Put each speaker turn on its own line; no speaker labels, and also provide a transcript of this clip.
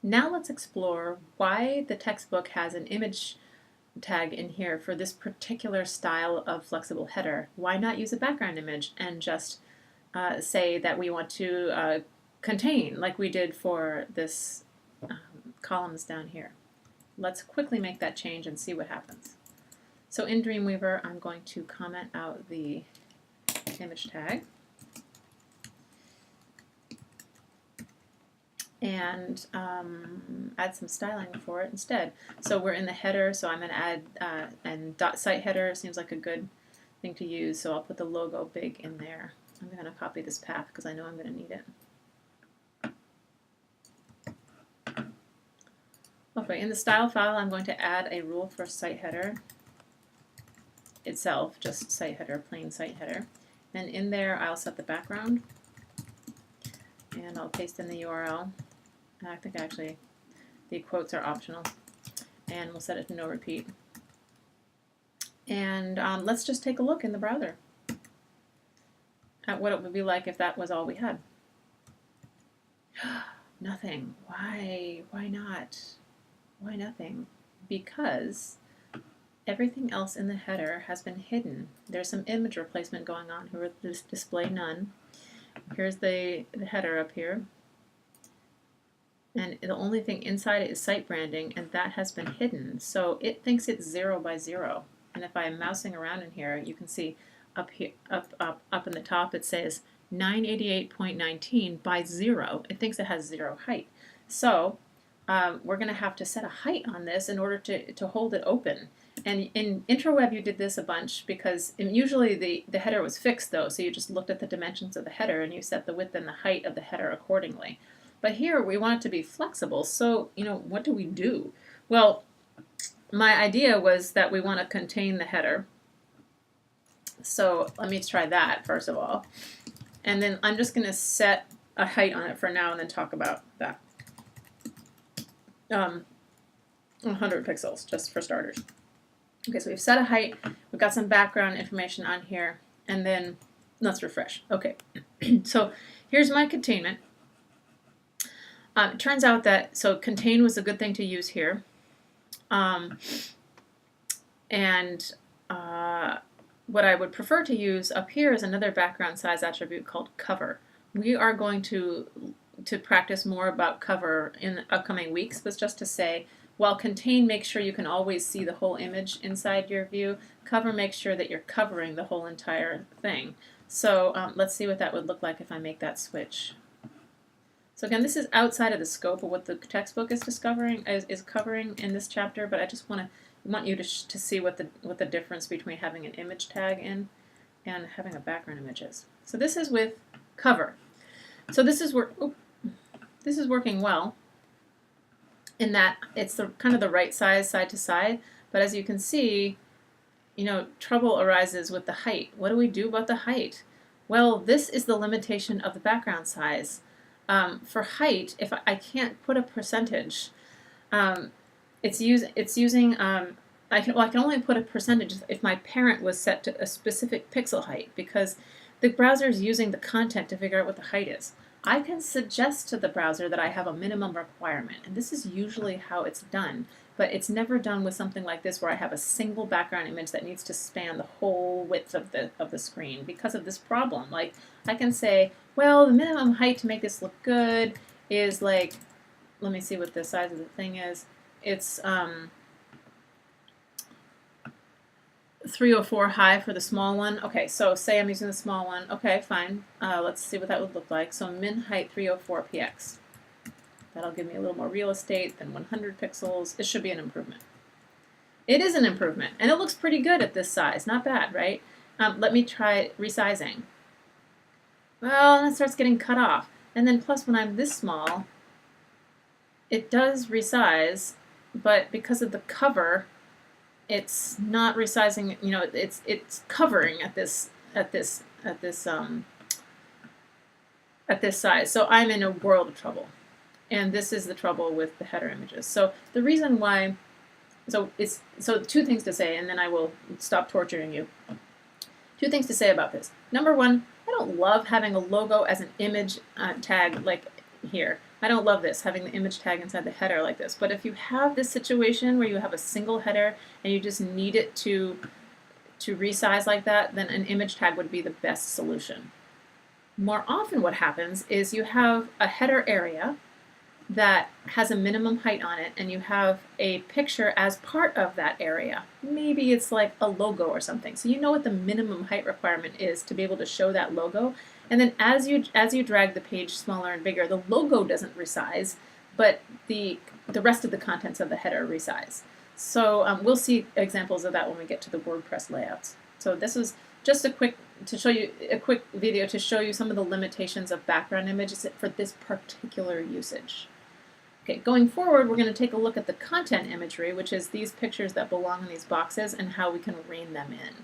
Now let's explore why the textbook has an image tag in here for this particular style of flexible header. Why not use a background image and just say that we want to contain, like we did for this columns down here. Let's quickly make that change and see what happens. So in Dreamweaver, I'm going to comment out the image tag. And add some styling for it instead. So we're in the header, so I'm going to add and .site header seems like a good thing to use, so I'll put the logo big in there. I'm going to copy this path because I know I'm going to need it. Okay, in the style file I'm going to add a rule for site header itself, just site header, plain site header. And in there I'll set the background, and I'll paste in the URL. I think actually the quotes are optional, and we'll set it to no repeat. And let's just take a look in the browser at what it would be like if that was all we had. Nothing. Why? Why not? Why nothing? Because everything else in the header has been hidden. There's some image replacement going on here with this display none. Here's the header up here. And the only thing inside it is site branding, and that has been hidden. So it thinks it's 0 by 0. And if I'm mousing around in here, you can see up here, up in the top, it says 988.19 by 0. It thinks it has 0 height. So we're going to have to set a height on this in order to hold it open. And in IntroWeb, you did this a bunch because usually the header was fixed, though, so you just looked at the dimensions of the header and you set the width and the height of the header accordingly. But here we want it to be flexible, so what do we do? Well, my idea was that we want to contain the header. So let me try that first of all. And then I'm just going to set a height on it for now and then talk about that. 100 pixels, just for starters. Okay, so we've set a height, we've got some background information on here, and then let's refresh. Okay, so here's my containment. It turns out that, so contain was a good thing to use here. What I would prefer to use up here is another background size attribute called cover. We are going to practice more about cover in the upcoming weeks, but just to say, while contain makes sure you can always see the whole image inside your view, cover makes sure that you're covering the whole entire thing. So let's see what that would look like if I make that switch. So again, this is outside of the scope of what the textbook is covering in this chapter, but I just want you to see what the difference between having an image tag in and having a background image is. So this is with cover. So this is working well in that it's kind of the right size side to side, but as you can see, trouble arises with the height. What do we do about the height? Well, this is the limitation of the background size. For height, if I can't put a percentage, it's using I can only put a percentage if my parent was set to a specific pixel height, because the browser is using the content to figure out what the height is. I can suggest to the browser that I have a minimum requirement, and this is usually how it's done, but it's never done with something like this where I have a single background image that needs to span the whole width of the screen because of this problem. Like, I can say, well, the minimum height to make this look good is like, let me see what the size of the thing is. It's 304 high for the small one. Okay, so say I'm using the small one. Okay, fine. Let's see what that would look like. So min height 304 px. That'll give me a little more real estate than 100 pixels. It should be an improvement. It is an improvement, and it looks pretty good at this size. Not bad, right? Let me try resizing. Well, it starts getting cut off. And then plus when I'm this small, it does resize, but because of the cover, it's not resizing, it's covering at this size. So I'm in a world of trouble. And this is the trouble with the header images. So the reason why, so two things to say, and then I will stop torturing you. Two things to say about this. Number one, I don't love having a logo as an image tag like here. I don't love this, having the image tag inside the header like this, but if you have this situation where you have a single header and you just need it to resize like that, then an image tag would be the best solution. More often what happens is you have a header area that has a minimum height on it and you have a picture as part of that area. Maybe it's like a logo or something. So you know what the minimum height requirement is to be able to show that logo. And then as you drag the page smaller and bigger, the logo doesn't resize, but the rest of the contents of the header resize. So we'll see examples of that when we get to the WordPress layouts. So this is just a quick video to show you some of the limitations of background images for this particular usage. Okay, going forward, we're going to take a look at the content imagery, which is these pictures that belong in these boxes and how we can rein them in.